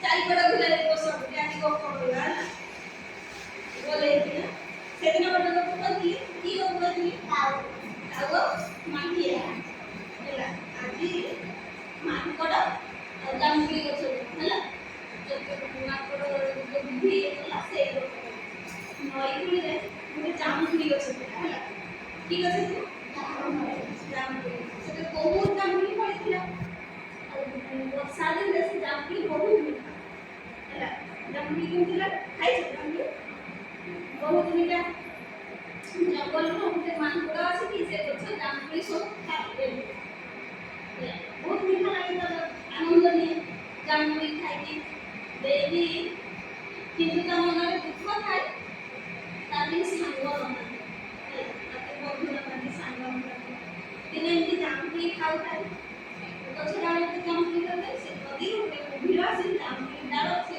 ଚାରିପଟ ଘୁରାଇ ବସ ଆଜି ଗପ କହିବା ହେଲା ବୋଲେ ସେଦିନ ଗୋଟେ ଗପ କହିଥିଲି କି ଗପ କହିଥିଲି ଆଉ ମାଠିଆ ହେଲା ଆଜି ମାଙ୍କଡ଼ ଆଉ ଜାମୁକୋଳି ଗଛ ହେଲା ମାଙ୍କଡ଼ ବୁଦ୍ଧି ହେଲା ସେଇ ଗପ ନଈକୂଳରେ ଗୋଟେ ଜାମୁକୋଳି ଗଛ ଥିଲା ହେଲା କି ଗଛ ଥିଲା ଜାମୁକୋଳି ସେଥିରେ ବହୁତ ଜାମୁକୋଳି ଫଳିଥିଲା ଆଉ ବର୍ଷା ଦିନରେ ସେ ଜାମୁକୋଳି ବହୁତ ମିଠା ହେଲା ଜାମୁକୋଳି କେମିତି ଲାଗେ ଖାଇଛ ଜାମୁକୋଳି ବହୁତ ମିଠା ଜଙ୍ଗଲରୁ ଗୋଟେ ମାଙ୍କଡ଼ ଆସିକି ସେ ଗଛ ଜାମୁକୋଳି ସବୁ ଖାଇଦେଲେ ବହୁତ ମିଠା ଲାଗେ ତାର ଆନନ୍ଦ ନିଏ ଜାମୁକୋଳି ଖାଇକି ଦେଇକି କିନ୍ତୁ ତା ମନରେ ଦୁଃଖ ଥାଏ ତାର ସାଙ୍ଗ ନଥାନ୍ତି ହେଲା ତାର ବନ୍ଧୁ ନଥାନ୍ତି ସାଙ୍ଗ ନଥାନ୍ତି ଦିନେ ଏମିତି ଜାମୁକୋଳି ଖାଉଥାଏ ଗଛ ଡାଳରେ ଜାମୁକୋଳି ଖାଉଥାଏ ସେ ନଦୀରୁ ଗୋଟେ କୁମ୍ଭୀର ଆସି ଜାମୁକୋଳି ଡାଳ ସେ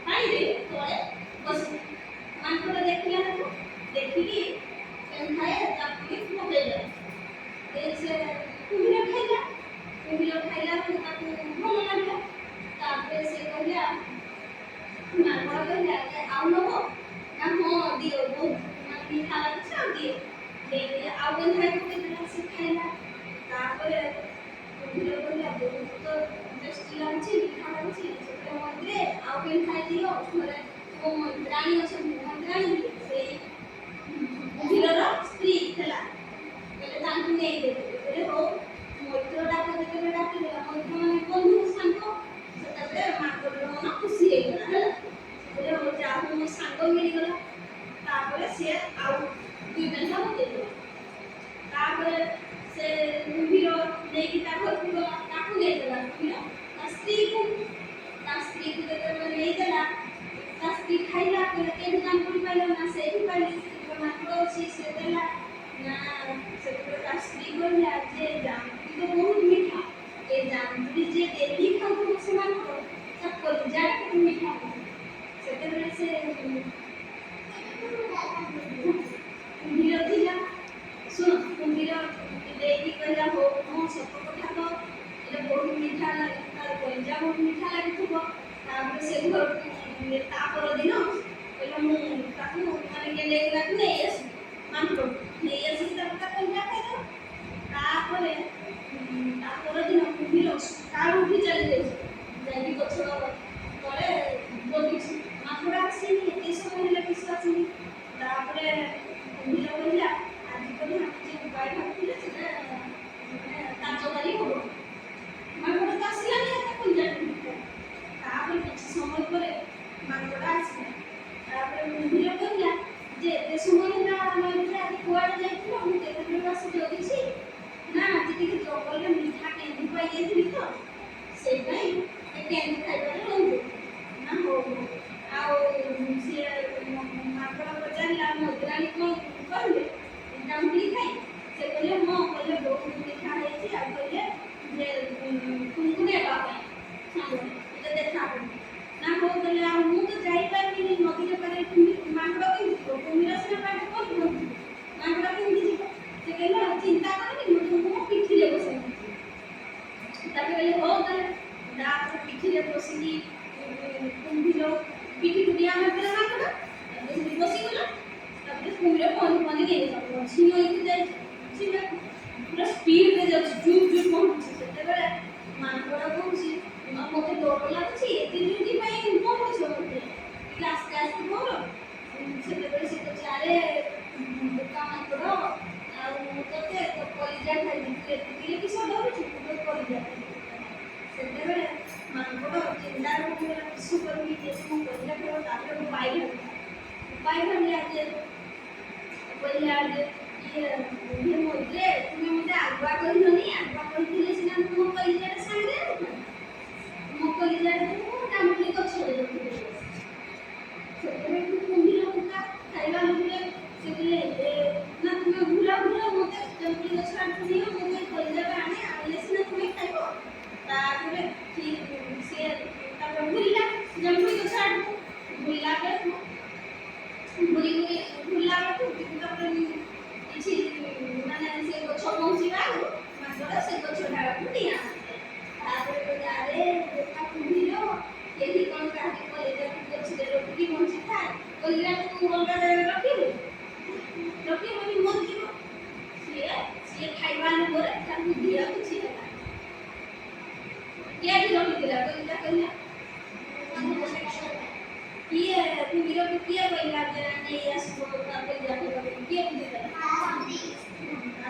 ପାଣିରେ ତଳେ ବସିଥାଏ ମାଙ୍କଡ଼ ଦେଖିଲା ତାକୁ ଦେଖିକି ଥାଏ ଜାମୁକୋଳି ପକେଇଲା ସେ କୁମ୍ଭୀର ଖାଇଲା ତାକୁ ଭଲ ଲାଗିଲା ତାପରେ ସେ କହିଲା ମାଙ୍କଡ଼ କହିଲା ଆଉ ନବ ନା ହଁ ଦିଅ ବହୁତ ମିଠା ଲାଗୁଛି ଆଉ ଦିଅ ଦେଇଦେଲେ ଆଉ କେଉଁ ଖାଇ ପକେଇଦେଲା ସେ ଖାଇଲା ତାପରେ କୁମ୍ଭୀର କହିଲା ବହୁତ ଟେଷ୍ଟି ଲାଗୁଛି ମିଠା ଲାଗୁଛି ସେଥିରେ ମନ୍ଦିରେ ଆଉ କେଉଁ ଖାଇଦିଅ ଘରେ ମୋ ମନ୍ତ୍ରାଣୀ ଅଛନ୍ତି ମନ୍ତ୍ରାଣୀ ସେଇ କୁମ୍ଭୀରର ସ୍ତ୍ରୀ ହେଲା କହିଲେ ତାଙ୍କୁ ନେଇଦେଲେ କହିଲେ ହଉ ମୈତ୍ର ଯେତେବେଳେ ଡାକିଦେଲା ମୈତ୍ର ମାନେ ବନ୍ଧୁ ସାଙ୍ଗ ସେତେବେଳେ ମାଙ୍କଡ଼ର ମନ ଖୁସି ହେଇଗଲା ହେଲା କହିଲେ ହଉ ଯାହା ହଉ ମୋ ସାଙ୍ଗ ମିଳିଗଲା ତାପରେ ସିଏ ଆଉ ଦୁଇ ପେନ୍ଥା ପକେଇଦେଲା ତାପରେ ସେ କୁମ୍ଭୀର ନେଇକି ତା ଘରକୁ ଗଲା ତାକୁ ନେଇଦେଲା କୁମ୍ଭୀର ତା ସ୍ତ୍ରୀକୁ ଯେତେବେଳେ ନେଇଦେଲା ତା ସ୍ତ୍ରୀ ଖାଇଲା କହିଲା କେଉଁଠୁ ଜାମୁକୋଳି ପାଇଲ ନା ସେଇଠୁ ପାଇଲି ସେଠି ମାଙ୍କଡ଼ ଅଛି ସେ ଦେଲା ନା ସେତେବେଳେ ତା ସ୍ତ୍ରୀ କହିଲା ଯେ ଜାମୁକୋଳି ତ ବହୁତ ମିଠା ଏ ଜାମୁକୋଳି ଯିଏ ଡେଲି ଖାଉଥିବ ସେ ମାଙ୍କଡ଼ ତା କଲିଜାଟା କେତେ ମିଠା ହବ ସେତେବେଳେ ସେ କୁମ୍ଭୀର ଥିଲା ଶୁଣ କୁମ୍ଭୀର ଦେଇକି କହିଲା ହଉ ହଁ ସତ କଥା ତ ଏଇଟା ବହୁତ ମିଠା ଲାଗେ ତାର କଲିଜା ବହୁତ ମିଠା ଲାଗୁଥିବ ତାପରେ ସେ ଘରକୁ ତା ପରଦିନ କହିଲା ମୁଁ ତାକୁ ମାନେ ଗେଣ୍ଡେଇକୁ ନେଇ ଆସିବି ମାଙ୍କଡ଼ ନେଇ ଆସିକି ତାକୁ ତା କଲିଜା ଖାଇଦେବ ତାପରେ ତା ପରଦିନ କୁମ୍ଭୀର ସକାଳୁ ଉଠି ଚାଲିଯାଇଛି ଯାଇକି ଗଛ ତଳେ ବଗିଛି ମାଙ୍କଡ଼ ଆସିନି ଏତେ ସମୟ ହେଲେ କିଛି ଆସିନି ତାପରେ କୁମ୍ଭୀର କହିଲା ଆଜି ବୋଲି ଆମେ ଯେ ଉପାୟ ଭାବୁଥିଲେ ସେଟା ମାନେ କାର୍ଯ୍ୟକାରୀ ହବ ମାଙ୍କଡ଼ ତ ଆସିଲାନି ଏତେ କଲିଜା ତାପରେ କିଛି ସମୟ ପରେ ମାଙ୍କଡ଼ ଆସିଲା ତାପରେ କୁମ୍ଭୀର କହିଲା ଯେ ଏତେ ସମୟ ହେଲା ନଈରେ ଆଜି କୁଆଡ଼େ ଯାଇଥିଲ ମୁଁ କେତେବେଳେ ଆସି ଜଗିଛି ନା ଆଜି ଟିକେ ଜଙ୍ଗଲରେ ମିଠା କେନ୍ଦୁ ପାଇଯାଇଥିଲି ତ ସେଇପାଇଁ ଏ କେନ୍ଦୁ ଖାଇବାରେ ରହିବୁ ନା ହଉ ଆଉ ସିଏ ମାଙ୍କଡ଼ ପଚାରିଲା ମଦୁରାଣୀ କ'ଣ କହିଲେ ଜାମୁକୋଳି ଖାଇ ସେ କହିଲେ ହଁ କହିଲେ ବହୁତ ମିଠା ହେଇଛି ଆଉ କହିଲେ ଯେ ତୁମକୁ ନେବା ପାଇଁ ସାଙ୍ଗରେ ମୋତେ ଦେଖା ହବନି ନା ହଉ କହିଲେ ଆଉ ମୁଁ ତ ଯାଇପାରିବିନି ନଦୀରେ ପାରେ ମାଙ୍କଡ଼ କେମିତି ଯିବ କୁମ୍ଭୀର ସିନା ପାଣି କରିବ ମାଙ୍କଡ଼ କେମିତି ଯିବ ସେ କହିଲେ ଚିନ୍ତା କରନି ମୁଁ ତୁମକୁ ମୋ ପିଠିରେ ବସେଇ ତାପରେ କହିଲେ ହଉ ତାହେଲେ ତାପରେ ପିଠିରେ ବସିକି କୁମ୍ଭୀର ପିଠିକୁ ଡିଆ ମାରିଦେଲା ମାଙ୍କଡ଼ ତାପରେ ସେଠି ବସିଗଲା ତାପରେ କୁମ୍ଭୀର ପହଁରି ନେଇଗଲା ଝିଅକୁ ଯାଇଛି ଝିଅ ପୁରା ସ୍ପିଡ଼ରେ ଯାଉଛି ଜୁକ୍ ଜୁକ୍ ପହଞ୍ଚୁଛି ସେତେବେଳେ ମାଙ୍କଡ଼ କହୁଛି ମୋତେ ଡର ଲାଗୁଛି ଏତେ ଜୁକ୍ ପାଇଁ ପହଞ୍ଚୁଛ ମୋତେ ଟିକେ ଆସ୍ତେ ଆସ୍ତେ ପହଁର ସେତେବେଳେ ସେ କହୁଛି ଆରେ ବୋକା ମାଙ୍କଡ଼ ଆଉ ମୁଁ ତୋତେ ତୋ କଲିଜା ଖାଇବି ତୁ ଏତିକିରେ କିସ ଡରୁଛୁ ତୁ ତୋ କଲିଜା ଖାଇବି ସେତେବେଳେ ମାଙ୍କଡ଼ ଚିନ୍ତା କରୁଥିଲା କିସ କରିବି ଯେ ମୁଁ କଲିଜା ଖାଇବ ତାପରେ ଉପାୟ ଭାବିଲା ଯେ କହିଲା ଯେ ଇଏ ମତେ ତୁମେ ମୋତେ ଆଗୁଆ କହିଲନି ଆଗୁଆ କହିଥିଲେ ସିନା ମୋ କଲିଜାଟା ସାଙ୍ଗରେ ଆଣିଥାନ୍ତି ମୋ କଲିଜାଟା ମୁଁ ଜାମୁକୋଳି ଗଛରେ ରଖିଦେଲି ସେତେବେଳେ କୁମ୍ଭୀର ପୁକା ଖାଇବା ଭିତରେ ସେ କହିଲେ ନା ତୁମେ ଘୁରା ମୋତେ ଜାମୁକୋଳି ଗଛ ଆଡ଼କୁ ନିଅ ମୁଁ ଏ କଲିଜାଟା ଆଣିଲେ ସିନା ତୁମେ ଖାଇବ ତାପରେ ସିଏ ତାପରେ ବୁଲିଲା ଜାମୁକୋଳି ଗଛ ଆଡ଼କୁ ବୁଲିଲା ବେଳକୁ ବୁଲିଲା ବେଳକୁ ତାପରେ କିଛି ମାନେ ସେ ଗଛ ପହଞ୍ଚିବା ଆଗରୁ ମାଙ୍କଡ଼ ସେ ଗଛ ଡାଳକୁ ଡିଆଁ ତାପରେ କହିଲେ ଆରେ ବୋକା କୁମ୍ଭୀର କେହି କ'ଣ ये खाइबा न बोले ता बुद्धि आ कुछ है किए भी रखिला तो इटा कहला किए कुंभीर को किए कहला जे नहीं आसबो तापर जाके किए बुझिला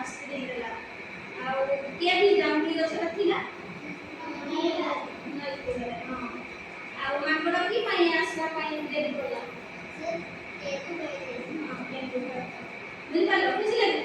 आस्ते देला आ किए भी जामुनी गछ थिला नहीं कहला हां आ माकड़ की पई आसबा पई देरी करला बुझिपारल खुशी लागे